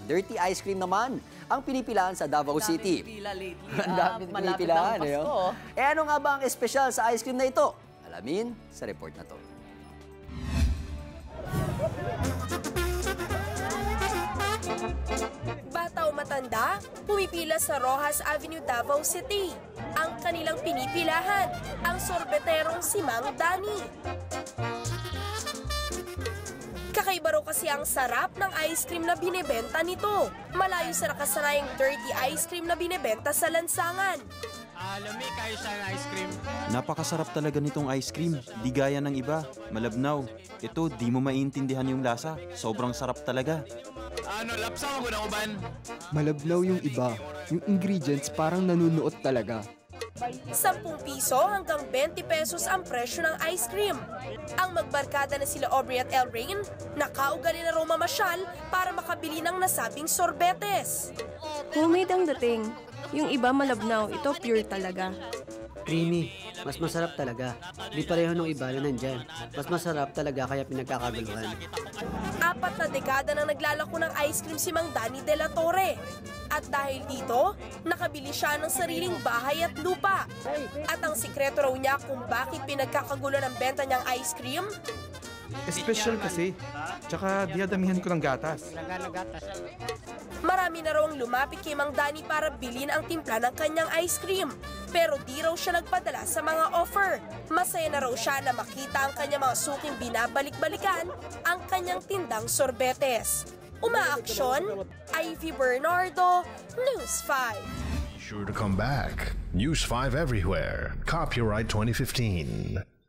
dirty ice cream naman ang pinipilahan sa Davao City. Ang daming pinipilahan. Ano nga ba ang espesyal sa ice cream na ito? Alamin sa report na to. Bata o matanda, pumipila sa Rojas Avenue, Davao City. Ang kanilang pinipilahan, ang sorbeterong si Mang Danny. Kakaiba raw kasi ang sarap ng ice cream na binebenta nito. Malayo sa nakasanayang dirty ice cream na binebenta sa lansangan. Lamig kayo sa ice cream. Napakasarap talaga nitong ice cream. Di gaya ng iba. Malabnaw. Ito, di mo maintindihan yung lasa. Sobrang sarap talaga. Lapsa mo na uban? Malabnaw yung iba. Yung ingredients parang nanunuot talaga. 10 piso hanggang 20 pesos ang presyo ng ice cream. Ang magbarkada na sila Aubrey at El Rain, nakaugali na raw mamasyal para makabili ng nasabing sorbetes. Homemade ang dating. Yung iba malabnaw, ito pure talaga. Creamy, mas masarap talaga. Di pareho nung iba na nandyan. Mas masarap talaga kaya pinagkakaguluhan. 4 na dekada nang naglalako ng ice cream si Mang Danny de la Torre. At dahil dito, nakabili siya ng sariling bahay at lupa. At ang sikreto raw niya kung bakit pinagkakagulo ng benta niyang ice cream? Special kasi. Tsaka diyadamihan ko ng gatas. Marami na raw ang lumapit kay Mang Danny para bilhin ang timpla ng kanyang ice cream. Pero di raw siya nagpadala sa mga offer. Masaya na raw siya na makita ang kanyang mga suking binabalik-balikan ang kanyang tindang sorbetes. Umaaksyon, Ivy Bernardo, News 5. Sure to come back. News 5 everywhere. Copyright 2015.